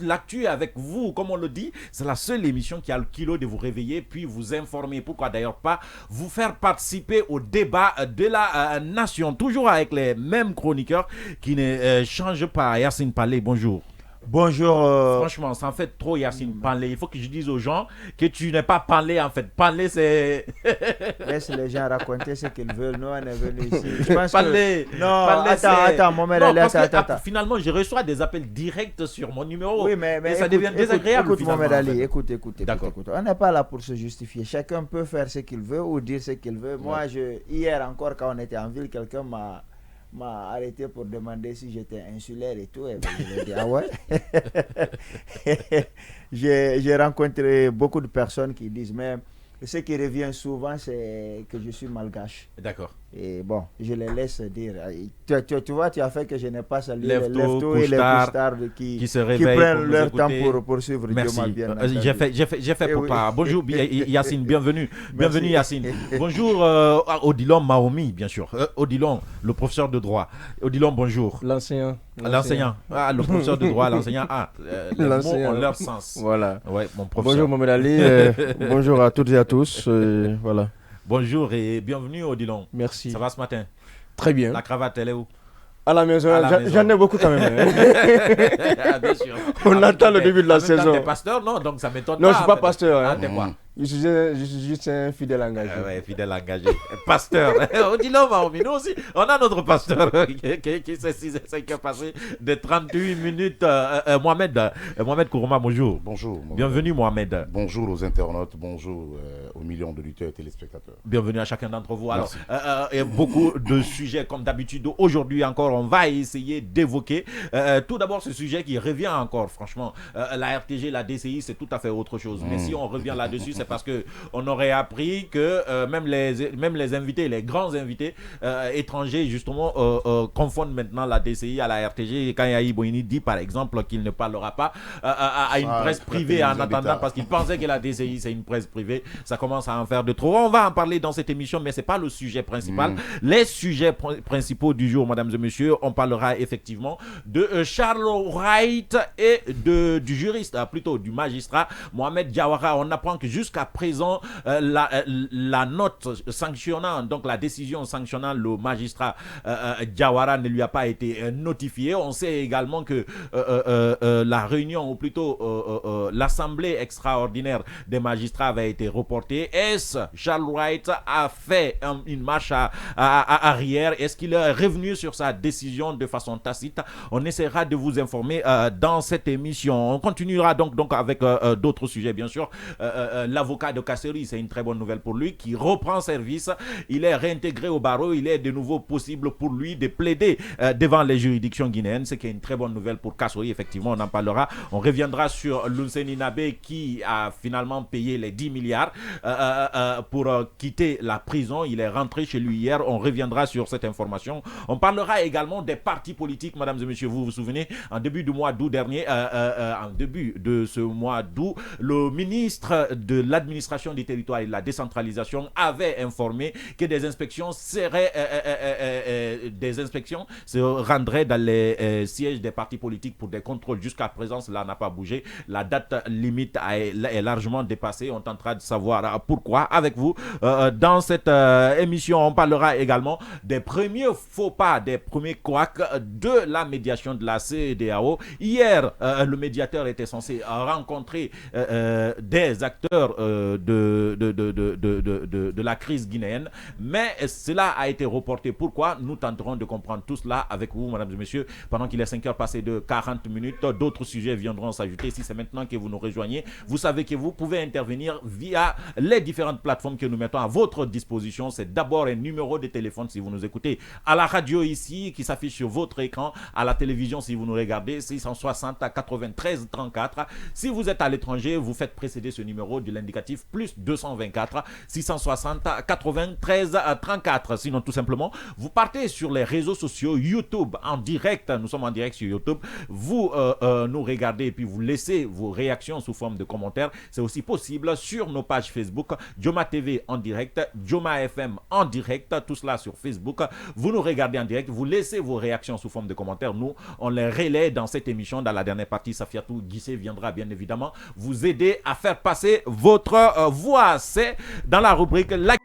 l'actu avec vous, comme on le dit. C'est la seule émission qui a le kilo de vous réveiller puis vous informer. Pourquoi d'ailleurs pas vous faire participer au débat de la nation. Toujours avec les mêmes chroniqueurs qui ne changent pas. Yacine Palé, bonjour. Bonjour. Franchement, ça en fait trop, Yacine Palé. Il faut que je dise aux gens que tu n'es pas Palé en fait. Palé, c'est. Laisse les gens raconter ce qu'ils veulent. Nous, on est venus ici. Je pense Palé. Que... Non, Palé, attends, Mohamed Ali, attends. Finalement, je reçois des appels directs sur mon numéro. Oui, mais et ça devient désagréable. Écoute, Mohamed Ali, écoute. D'accord. On n'est pas là pour se justifier. Chacun peut faire ce qu'il veut ou dire ce qu'il veut. Moi, hier encore, quand on était en ville, quelqu'un m'a arrêté pour demander si j'étais insulaire et tout. Et je lui ai dit, ah ouais. J'ai rencontré beaucoup de personnes qui disent, mais ce qui revient souvent, c'est que je suis malgache. D'accord. Et bon, je les laisse dire. Tu vois, tu as fait que je n'ai pas salué les lève-tôt et les couche-tard qui prennent leur temps pour suivre. Merci. J'ai fait pour pas. Bonjour Yacine, bienvenue. Bienvenue Yacine. Bonjour Odilon Mahomi, bien sûr. Odilon, le professeur de droit. Odilon, bonjour. L'enseignant. Le professeur de droit, l'enseignant. Les mots ont leur sens. Voilà. Ouais, mon professeur. Bonjour Mohamed Ali. Bonjour à toutes et à tous. Voilà. Bonjour et bienvenue Odilon. Merci. Ça va ce matin? Très bien. La cravate, elle est où? À la maison, j'en ai beaucoup quand même. Bien sûr. On attend le début de la saison. Tu es pasteur, non? Donc ça m'étonne pas. Non, je ne suis pas pasteur. Ah, t'es quoi? Je suis juste un fidèle engagé. Ouais, fidèle engagé. Pasteur. On dit non, nous aussi, on a notre pasteur qui s'est 5 heures passées de 38 minutes. Mohamed Kourouma, bonjour. Bonjour. Bienvenue, Mohamed. Bonjour aux internautes, bonjour aux millions de lutteurs et téléspectateurs. Bienvenue à chacun d'entre vous. Merci. Alors, il y a beaucoup de sujets, comme d'habitude. Aujourd'hui encore, on va essayer d'évoquer tout d'abord ce sujet qui revient encore, franchement. La RTG, la DCI, c'est tout à fait autre chose. Mais si on revient là-dessus, c'est parce qu'on aurait appris que même les invités, les grands invités étrangers, justement, confondent maintenant la DCI à la RTG. Et quand Yahi Boini dit, par exemple, qu'il ne parlera pas à une presse privée en attendant, parce qu'il pensait que la DCI, c'est une presse privée, ça commence à en faire de trop. On va en parler dans cette émission, mais ce n'est pas le sujet principal. Les sujets principaux du jour, mesdames et messieurs, on parlera effectivement de Charles Wright et du juriste, plutôt du magistrat Mohamed Diawara. On apprend que jusqu'à présent, la note sanctionnant, donc la décision sanctionnant le magistrat Diawara ne lui a pas été notifiée. On sait également que la réunion, ou plutôt l'assemblée extraordinaire des magistrats avait été reportée. Est-ce Charles Wright a fait une marche arrière? Est-ce qu'il est revenu sur sa décision de façon tacite? On essaiera de vous informer dans cette émission. On continuera donc avec d'autres sujets, bien sûr. L'avocat de Kasseri, c'est une très bonne nouvelle pour lui, qui reprend service. Il est réintégré au barreau. Il est de nouveau possible pour lui de plaider devant les juridictions guinéennes, ce qui est une très bonne nouvelle pour Kasseri. Effectivement, on en parlera. On reviendra sur Lunseni Nabé qui a finalement payé les 10 milliards pour quitter la prison. Il est rentré chez lui hier. On reviendra sur cette information. On parlera également des partis politiques, mesdames et messieurs. Vous vous souvenez, en début du mois d'août dernier, en début de ce mois d'août, le ministre de l'administration du territoire et de la décentralisation avait informé que des inspections se rendraient dans les sièges des partis politiques pour des contrôles. Jusqu'à présent, cela n'a pas bougé. La date limite est largement dépassée. On tentera de savoir pourquoi avec vous. Dans cette émission, on parlera également des premiers faux pas, des premiers couacs de la médiation de la CEDEAO. Hier, le médiateur était censé rencontrer des acteurs de la crise guinéenne, mais cela a été reporté. Pourquoi? Nous tenterons de comprendre tout cela avec vous, mesdames et messieurs, pendant qu'il est 5 heures passées de 40 minutes. D'autres sujets viendront s'ajouter. Si c'est maintenant que vous nous rejoignez, vous savez que vous pouvez intervenir via les différentes plateformes que nous mettons à votre disposition. C'est d'abord un numéro de téléphone si vous nous écoutez à la radio ici, qui s'affiche sur votre écran, à la télévision si vous nous regardez, 660 93 34. Si vous êtes à l'étranger, vous faites précéder ce numéro de l'indicatif plus 224 660 93 34. Sinon, tout simplement, vous partez sur sur les réseaux sociaux, YouTube en direct. Nous sommes en direct sur YouTube. Vous nous regardez et puis vous laissez vos réactions sous forme de commentaires. C'est aussi possible sur nos pages Facebook, Joma TV en direct, Joma FM en direct, tout cela sur Facebook. Vous nous regardez en direct, vous laissez vos réactions sous forme de commentaires. Nous, on les relaie dans cette émission. Dans la dernière partie, Safiatou Guissé viendra bien évidemment vous aider à faire passer votre voix. C'est dans la rubrique La